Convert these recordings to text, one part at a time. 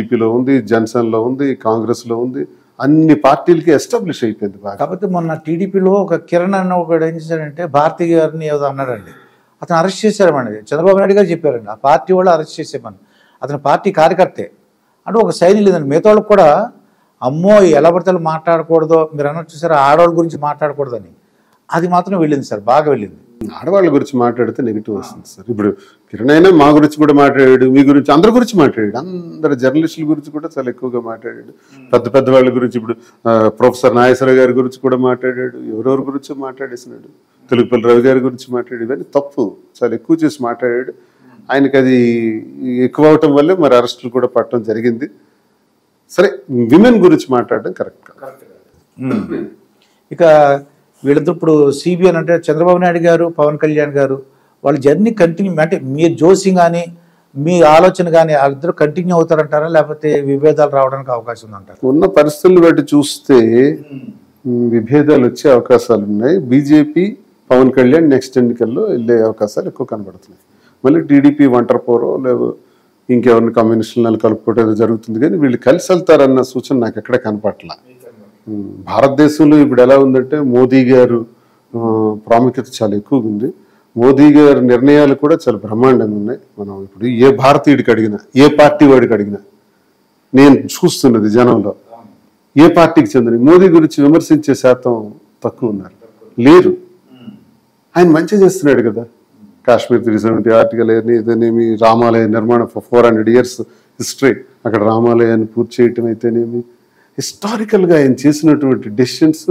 టీడీపీలో ఉంది, జనసేనలో ఉంది, కాంగ్రెస్లో ఉంది, అన్ని పార్టీలకి ఎస్టాబ్లిష్ అయిపోయింది బాగా. కాకపోతే మొన్న టీడీపీలో ఒక కిరణ్ అన్న ఒకడు ఏం చేశాడంటే భారతి గారిని ఏదో అన్నాడండి. అతను అరెస్ట్ చేశారమండి. చంద్రబాబు నాయుడు గారు చెప్పారండి ఆ పార్టీ వాళ్ళు అరెస్ట్ చేసేమని. అతను పార్టీ కార్యకర్తే అంటే ఒక శైలి లేదండి. మిగతా వాళ్ళకి కూడా అమ్మో ఎలా పడితే మాట్లాడకూడదు, మీరు అన్నట్టు చూసారా ఆడవాళ్ళ గురించి మాట్లాడకూడదని, అది మాత్రం వెళ్ళింది సార్, బాగా వెళ్ళింది. ఆడవాళ్ళ గురించి మాట్లాడితే నెగిటివ్ వస్తుంది సార్. ఇప్పుడు కిరణ్ అయినా మా గురించి కూడా మాట్లాడాడు, మీ గురించి అందరి గురించి మాట్లాడాడు, అందరు జర్నలిస్టుల గురించి కూడా చాలా ఎక్కువగా మాట్లాడాడు. పెద్ద పెద్ద వాళ్ళ గురించి ఇప్పుడు ప్రొఫెసర్ నాగేశ్వర గారి గురించి కూడా మాట్లాడాడు, ఎవరెవరి గురించో మాట్లాడేసినాడు, తెలుగుపల్లి రవి గారి గురించి మాట్లాడాడు. ఇవన్నీ తప్పు, చాలా ఎక్కువ చేసి మాట్లాడాడు. ఆయనకి అది ఎక్కువ అవటం వల్లే మరి అరెస్టులు కూడా పట్టడం జరిగింది. సరే, విమెన్ గురించి మాట్లాడడం కరెక్ట్ కాదు. ఇక వీళ్ళిద్దరు ఇప్పుడు సిబిఎన్ అంటే చంద్రబాబు నాయుడు గారు, పవన్ కళ్యాణ్ గారు వాళ్ళ జర్నీ కంటిన్యూ అంటే మీ జోసింగ్ కానీ మీ ఆలోచన కానీ వాళ్ళిద్దరు కంటిన్యూ అవుతారంటారా, లేకపోతే విభేదాలు రావడానికి అవకాశం ఉందంటారా? ఉన్న పరిస్థితులను బట్టి చూస్తే విభేదాలు వచ్చే అవకాశాలు ఉన్నాయి. బీజేపీ పవన్ కళ్యాణ్ నెక్స్ట్ ఎన్నికల్లో వెళ్ళే అవకాశాలు ఎక్కువ కనబడుతున్నాయి. మళ్ళీ టీడీపీ ఒంటరి పోరో లేవు ఇంకెవరిని కమ్యూనిస్టులను కలుపుకోవడం జరుగుతుంది, కానీ వీళ్ళు కలిసి వెళ్తారన్న సూచన నాకు ఎక్కడ కనపట్లా. భారతదేశంలో ఇప్పుడు ఎలా ఉందంటే మోదీ గారు ప్రాముఖ్యత చాలా ఎక్కువగా ఉంది. మోదీ గారి నిర్ణయాలు కూడా చాలా బ్రహ్మాండంగా ఉన్నాయి. మనం ఇప్పుడు ఏ భారతీయుడికి అడిగినా, ఏ పార్టీ వాడికి అడిగినా, నేను చూస్తున్నది జనంలో ఏ పార్టీకి చెందిన మోదీ గురించి విమర్శించే శాతం తక్కువ ఉన్నారు, లేరు. ఆయన మంచి చేస్తున్నాడు కదా. కాశ్మీర్ 370 ఆర్టికల్ అయితేనేమి, రామాలయ నిర్మాణం 400 years హిస్టరీ, అక్కడ రామాలయాన్ని పూర్తి చేయటం అయితేనేమి, హిస్టారికల్గా ఆయన చేసినటువంటి డెసిషన్స్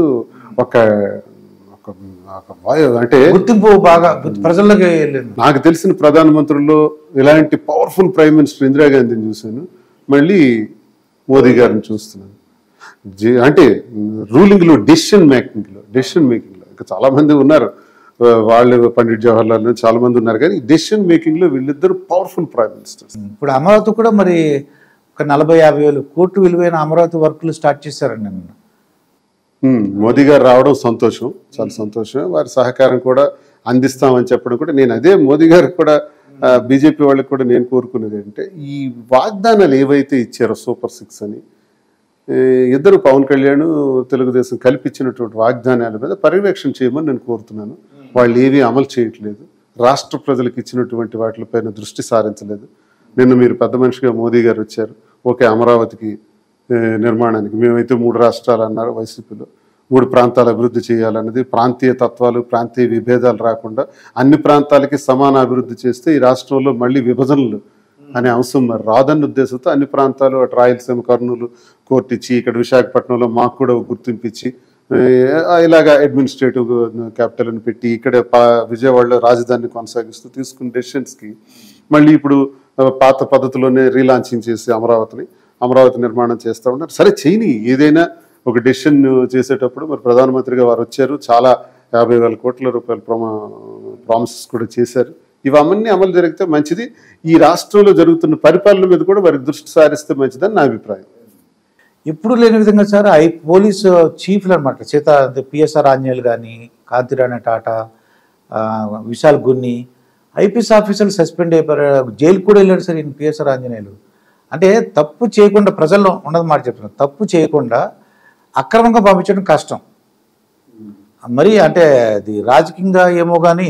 ఒక అంటే గుర్తింపు బాగా ప్రజల్లోకి వెళ్ళింది. నాకు తెలిసిన ప్రధానమంత్రుల్లో ఇలాంటి పవర్ఫుల్ ప్రైమ్ మినిస్టర్ ఇందిరాగాంధీని చూశాను, మళ్ళీ మోదీ గారిని చూస్తున్నాను. అంటే రూలింగ్లో డెసిషన్ మేకింగ్లో ఇంకా చాలామంది ఉన్నారు, వాళ్ళు పండిట్ జవహర్లాల్ చాలా మంది ఉన్నారు, కానీ డెసిషన్ మేకింగ్ లో వీళ్ళిద్దరు పవర్ఫుల్ ప్రైమ్ మినిస్టర్స్. ఇప్పుడు అమరావతి కూడా మరి ఒక 40-50 వేలు కోట్లు విలువైన అమరావతి వర్కులు స్టార్ట్ చేశారండి నిన్న. మోదీ గారు రావడం సంతోషం, చాలా సంతోషం. వారి సహకారం కూడా అందిస్తామని చెప్పడం కూడా నేను అదే మోదీ గారు కూడా బీజేపీ వాళ్ళకి కూడా నేను కోరుకునేది అంటే ఈ వాగ్దానాలు ఏవైతే ఇచ్చారో సూపర్ 6 అని ఇద్దరు పవన్ కళ్యాణ్ తెలుగుదేశం కల్పించినటువంటి వాగ్దానాల మీద పర్యవేక్షణ చేయమని నేను కోరుతున్నాను. వాళ్ళు ఏవి అమలు చేయట్లేదు, రాష్ట్ర ప్రజలకు ఇచ్చినటువంటి వాటిపైన దృష్టి సారించలేదు. నిన్న మీరు పెద్ద మనిషిగా మోదీ గారు వచ్చారు, ఓకే అమరావతికి నిర్మాణానికి మేమైతే 3 రాష్ట్రాలు అన్నారు వైసీపీలో, 3 ప్రాంతాలు అభివృద్ధి చేయాలన్నది, ప్రాంతీయ తత్వాలు ప్రాంతీయ విభేదాలు రాకుండా అన్ని ప్రాంతాలకి సమాన అభివృద్ధి చేస్తే ఈ రాష్ట్రంలో మళ్ళీ విభజనలు అనే అంశం మరి రాదన్న ఉద్దేశంతో అన్ని ప్రాంతాలు అటు రాయలసీమ కర్నూలు కోర్టు ఇచ్చి ఇక్కడ విశాఖపట్నంలో మాకు కూడా గుర్తింపు ఇచ్చి ఇలాగా అడ్మినిస్ట్రేటివ్ క్యాపిటల్ అని పెట్టి ఇక్కడ విజయవాడలో రాజధానిని కొనసాగిస్తూ తీసుకున్న డెసిషన్స్కి మళ్ళీ ఇప్పుడు పాత పద్ధతిలోనే రీలాంచింగ్ చేసి అమరావతి నిర్మాణం చేస్తూ ఉన్నారు. సరే చేయని, ఏదైనా ఒక డెసిషన్ చేసేటప్పుడు మరి ప్రధానమంత్రిగా వారు వచ్చారు, చాలా 50,000 కోట్ల రూపాయల ప్రామిసెస్ కూడా చేశారు. ఇవన్నీ అమలు జరిగితే మంచిది. ఈ రాష్ట్రంలో జరుగుతున్న పరిపాలన మీద కూడా వారికి దృష్టి సారిస్తే మంచిదని నా అభిప్రాయం. ఎప్పుడు లేని విధంగా సార్ పోలీసు చీఫ్లు అనమాట పిఎస్ఆర్ ఆంజనేయులు కానీ, కాంతిరాణి టాటా, విశాల్ గున్ని, ఐపీఎస్ ఆఫీసర్లు సస్పెండ్ అయిపోయారు, జైలు కూడా వెళ్ళాడు సార్ ఈయన పిఎస్ఆర్ ఆంజనేయులు. అంటే తప్పు చేయకుండా ప్రజల్లో ఉండదు మాట చెప్తున్నారు, తప్పు చేయకుండా అక్రమంగా పంపించడం కష్టం. మరి అంటే అది రాజకీయంగా ఏమో కానీ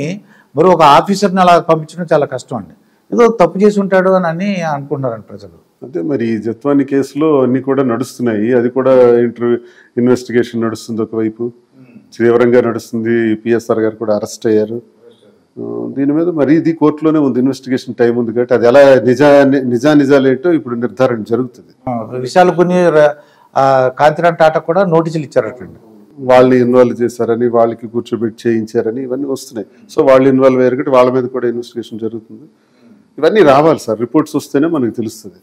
మరి ఒక ఆఫీసర్ని అలా పంపించడం చాలా కష్టం అండి. ఏదో తప్పు చేసి ఉంటాడు అని అనుకుంటున్నారండి ప్రజలు. అంటే మరి ఈ జత్వాని కేసులో అన్ని కూడా నడుస్తున్నాయి, అది కూడా ఇన్వెస్టిగేషన్ నడుస్తుంది, ఒకవైపు తీవ్రంగా నడుస్తుంది. పిఎస్ఆర్ గారు కూడా అరెస్ట్ అయ్యారు. దీని మీద మరి ఇది కోర్టులోనే ఉంది, ఇన్వెస్టిగేషన్ టైం ఉంది కాబట్టి అది ఎలా నిజాలు ఏంటో ఇప్పుడు నిర్ధారణ జరుగుతుంది. విశాల్ గుని, కాంతిరాణి టాటా కూడా నోటీసులు ఇచ్చారటండి, వాళ్ళు ఇన్వాల్వ్ చేశారని, వాళ్ళకి కూర్చోబెట్టి చేయించారని ఇవన్నీ వస్తున్నాయి. సో వాళ్ళు ఇన్వాల్వ్ అయ్యారు కాబట్టి వాళ్ళ మీద కూడా ఇన్వెస్టిగేషన్ జరుగుతుంది. ఇవన్నీ రావాలి సార్, రిపోర్ట్స్ వస్తేనే మనకు తెలుస్తుంది.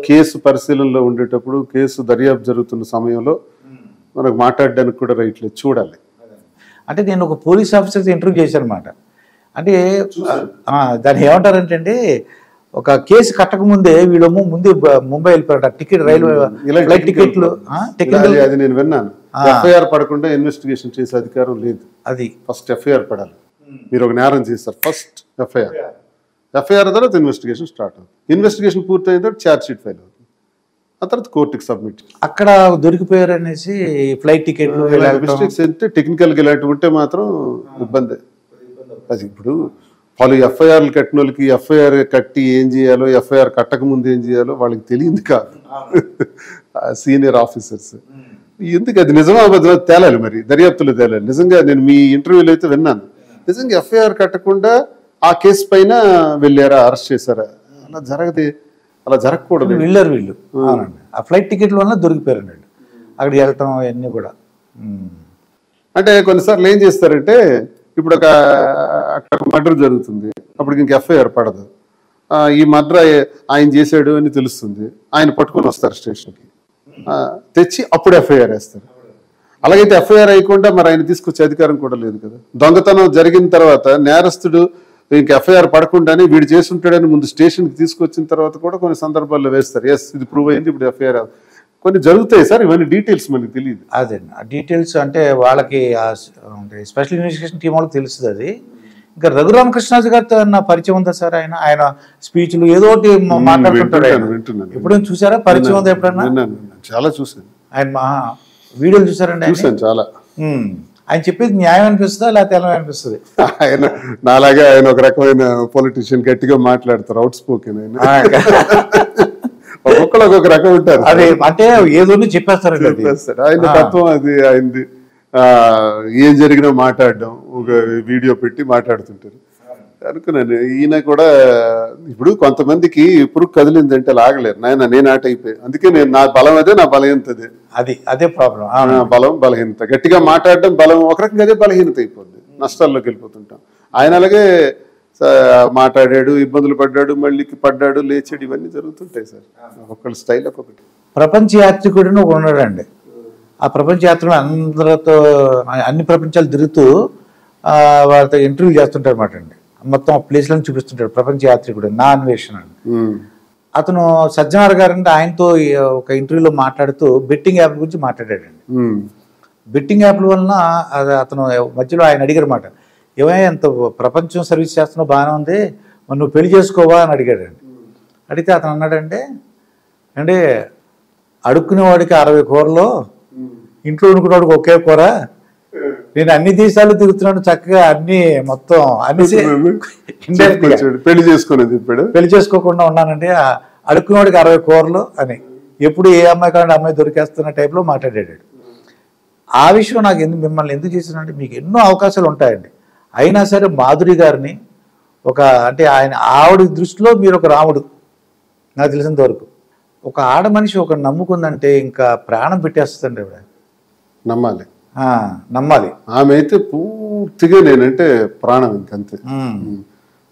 కేసు పరిశీలనలో ఉండేటప్పుడు, కేసు దర్యాప్తు జరుగుతున్న సమయంలో మనకు మాట్లాడడానికి కూడా రైట్ లేదు, చూడాలి. అంటే నేను ఒక పోలీస్ ఆఫీసర్తో ఇంటర్వ్యూ చేశాను అనమాట. అంటే దాన్ని ఏమంటారంటే ఒక కేసు కట్టకముందే వీళ్ళేమో ముందే ముంబై వెళ్ళిపోయారు, టికెట్ రైల్వే ఫ్లైట్ టికెట్లు అది నేను విన్నాను. ఎఫ్ఐఆర్ పడకుండా ఇన్వెస్టిగేషన్ చేసే అధికారం లేదు. అది ఫస్ట్ ఎఫ్ఐఆర్ పడాలి. మీరు ఒక నేరం చేస్తారు, ఫస్ట్ ఎఫ్ఐఆర్ తర్వాత ఇన్వెస్టిగేషన్ స్టార్ట్ అవుతుంది. ఇన్వెస్టిగేషన్ పూర్తయిన తర్వాత ఛార్జ్ షీట్ ఫైల్ అవుతుంది. ఆ తర్వాత కోర్టుకి సబ్మిట్. అక్కడ దొరికిపోయారు అనేసి ఫ్లైట్ టికెట్లు మిస్టేక్స్ అయితే టెక్నికల్గా ఇలాంటివి ఉంటే మాత్రం ఇబ్బంది. అది ఇప్పుడు వాళ్ళు ఎఫ్ఐఆర్లు కట్టిన వాళ్ళకి ఎఫ్ఐఆర్ కట్టి ఏం చేయాలో, ఎఫ్ఐఆర్ కట్టక ముందు ఏం చేయాలో వాళ్ళకి తెలియదు కాదు సీనియర్ ఆఫీసర్స్. ఎందుకు అది నిజమా అబద్ధమా తేలాలి, మరి దర్యాప్తులో తేలాలి. నిజంగా నేను మీ ఇంటర్వ్యూలో అయితే విన్నాను, నిజంగా ఎఫ్ఐఆర్ కట్టకుండా ఆ కేసు పైన వెళ్ళారా, అరెస్ట్ చేశారా? అలా జరగదు, అలా జరగకూడదు. వెళ్ళారు వీళ్ళు. అవునండి, ఆ ఫ్లైట్ టికెట్ల వల్ల దొరికిపోయారు వీళ్ళు అక్కడికి వెళ్ళటం అవన్నీ కూడా. అంటే కొన్నిసార్లు ఏం చేస్తారంటే, ఇప్పుడు అక్కడ మర్డర్ జరుగుతుంది, అప్పుడు ఇంక ఎఫ్ఐఆర్ పడదు. ఈ మర్డర్ ఆయన చేశాడు అని తెలుస్తుంది, ఆయన పట్టుకొని వస్తారు స్టేషన్కి, తెచ్చి అప్పుడు ఎఫ్ఐఆర్ వేస్తారు. అలాగైతే ఎఫ్ఐఆర్ అయ్యకుండా మరి ఆయన తీసుకొచ్చే అధికారం కూడా లేదు కదా. దొంగతనం జరిగిన తర్వాత నేరస్తుడు ఇంక ఎఫ్ఐఆర్ పడకుండానే వీడు చేసుంటాడని ముందు స్టేషన్కి తీసుకొచ్చిన తర్వాత కూడా కొన్ని సందర్భాల్లో వేస్తారు, ఎస్ ఇది ప్రూవ్ అయింది, ఇప్పుడు ఎఫ్ఐఆర్. కొన్ని జరుగుతాయి సార్, ఇవన్నీ డీటెయిల్స్ మనకి తెలియదు. అదే ఆ డీటెయిల్స్ అంటే వాళ్ళకి స్పెషల్ ఇన్వెస్టిగేషన్ టీం వాళ్ళకి తెలుస్తుంది అది. ఇంకా రఘురామకృష్ణరాజు గారితో నా పరిచయం ఉందా సార్? ఆయన స్పీచ్లు ఏదో ఒకటి మాట్లాడుతుంటాడు. ఎప్పుడైనా చూసారా? పరిచయం ఉందా ఎప్పుడన్నా? చాలా చూసాను. ఆయన వీడియోలు చూసారండి? చూసాను చాలా. ఆయన చెప్పేది న్యాయం అనిపిస్తుందా లేకపోతే ఎలా అనిపిస్తుంది? ఆయన నాలాగా ఆయన ఒక రకమైన పొలిటీషియన్, గట్టిగా మాట్లాడతారు, అవుట్ స్పోకెన్. ఆయన ఒక్కొక్కరు ఒక్కొక్క రకం ఉంటారు. అదే అంటే ఏదో చెప్పేస్తారండి, ఆయన తత్వం అది ఆయనది. ఏం జరిగినా మాట్లాడడం, ఒక వీడియో పెట్టి మాట్లాడుతుంటారు. అనుకున్నాను ఈయన కూడా. ఇప్పుడు కొంతమందికి పురుగు కదిలిందంటే లాగలేరు, నాయన నేను ఆట అయిపోయి. అందుకే నేను నా బలం అదే, నా బలహీనత అదే. అదే ప్రాబ్లం. బలం బలహీనత, గట్టిగా మాట్లాడడం బలం, ఒక రకంగా అదే బలహీనత అయిపోద్ది, నష్టాల్లోకి వెళ్ళిపోతుంటాం. ఆయన అలాగే మాట్లాడాడు, ఇబ్బందులు పడ్డాడు, మళ్ళీ పడ్డాడు, లేచాడు, ఇవన్నీ జరుగుతుంటాయి సార్. ఒక్కొక్కళ్ళ స్టైల్ ఒక్కొక్కటి. ప్రపంచ యాత్రికుడిని ఒక ఉన్నాడండి. ఆ ప్రపంచ యాత్రికుడు అందరితో అన్ని ప్రపంచాలు తిరుగుతూ వాళ్ళతో ఇంటర్వ్యూ చేస్తుంటారు అనమాట అండి. మొత్తం ప్లేస్లను చూపిస్తుంటాడు. ప్రపంచ యాత్రికుడు, నా అన్వేషణ అండి. అతను సజ్జనార్ గారు అంటే ఆయనతో ఒక ఇంటర్వ్యూలో మాట్లాడుతూ బెట్టింగ్ యాప్ గురించి మాట్లాడాడండి. బెట్టింగ్ యాప్ల వలన అతను మధ్యలో ఆయన అడిగారు మాట, ఏమైనా ఎంత ప్రపంచం సర్వీస్ చేస్తున్నావు బాగానే ఉంది, మరి నువ్వు పెళ్లి చేసుకోవా అని అడిగాడండి. అడిగితే అతను అన్నాడంటే, అంటే అడుక్కునేవాడికి 60 కూరలో ఇంట్లో వండుకునేవాడికి ఒకే కూర, నేను అన్ని దేశాలు తిరుగుతున్నాను చక్కగా, అన్ని మొత్తం అన్ని పెళ్లి చేసుకోకుండా ఉన్నానంటే అడుక్కునేవాడికి 60 కూరలు అని. ఎప్పుడు ఏ అమ్మాయి కావాలంటే అమ్మాయి దొరికేస్తున్న టైప్లో మాట్లాడాడు. ఆ విషయం నాకు మిమ్మల్ని ఎందుకు చేశానంటే, మీకు ఎన్నో అవకాశాలు ఉంటాయండి, అయినా సరే మాధురి గారిని అంటే ఆవిడ దృష్టిలో మీరు ఒక రాముడు. నాకు తెలిసినంత వరకు ఒక ఆడ మనిషి ఒక నమ్ముకుందంటే ఇంకా ప్రాణం పెట్టేస్తుందండి ఆవిడ. నమ్మాలి. ఆమె అయితే పూర్తిగా నేనంటే ప్రాణం, ఇంకంతే.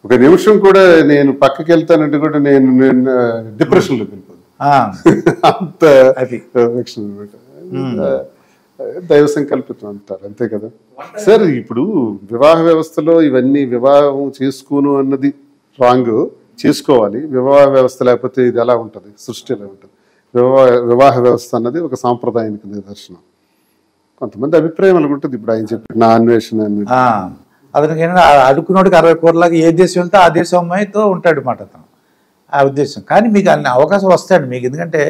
ఒక నిమిషం కూడా నేను పక్కకి వెళ్తానంటే కూడా నేను డిప్రెషన్లోకి వెళ్ళిపోతాను, అంత దైవ సంకల్పితం అంటారు, అంతే కదా సార్. ఇప్పుడు వివాహ వ్యవస్థలో ఇవన్నీ వివాహం చేసుకోను అన్నది రాంగ్, చేసుకోవాలి. వివాహ వ్యవస్థ లేకపోతే ఇది ఎలా ఉంటుంది, సృష్టి ఎలా ఉంటుంది? వివాహ వ్యవస్థ అన్నది ఒక సాంప్రదాయానికి నిదర్శనం. కొంతమంది అభిప్రాయం అనుకుంటుంది. ఇప్పుడు ఆయన చెప్పి నా అన్వేషణ అతనికి అడుక్కున్నోడికి 60 కూరలాగా ఏ దేశం వెళ్తే ఆ దేశం అమ్మాయితో ఉంటాడు మాట అతను, ఆ ఉద్దేశం. కానీ మీకు అన్ని అవకాశం వస్తాయండి మీకు, ఎందుకంటే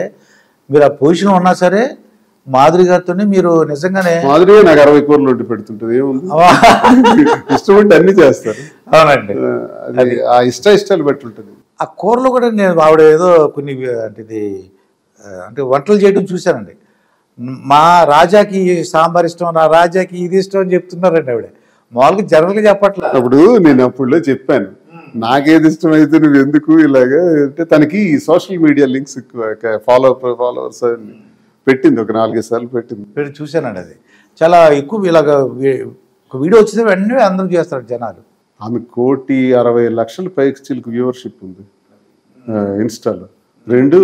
మీరు ఆ పొజిషన్ ఉన్నా సరే మాధురి గారితోనే మీరు నిజంగానే. మాధురి నాకు 60 కూరలు వండి పెడుతుంటది, ఏముంది, ఇష్టం అన్ని చేస్తారు. అవునండి, అది ఆ ఇష్టాలు బట్టి ఉంటుంది. ఆ కూరలో కూడా నేను ఆవిడ ఏదో కొన్ని అంటే వంటలు చేయడం చూశానండి. మా రాజాకి సాంబార్ ఇష్టం, నా రాజాకి ఇది ఇష్టం అని చెప్తున్నారండి ఆవిడ. మామూలుగా జనరల్గా చెప్పట్లేదు. అప్పుడు నేను అప్పుడులో చెప్పాను, నాకేది ఇష్టం అయితే నువ్వు ఎందుకు ఇలాగా అంటే, తనకి సోషల్ మీడియా లింక్స్ ఫాలోవర్స్ పెట్టింది, ఒక 4-5 సార్లు పెట్టింది. చూశానండి, అది చాలా ఎక్కువ. ఇలాగ ఒక వీడియో వచ్చితే వెంటనే అందరూ చేస్తారు జనాలు. ఆమె 1,60,00,000 పైకి చిలుకు వ్యూవర్షిప్ ఉంది ఇన్స్టాలో. 2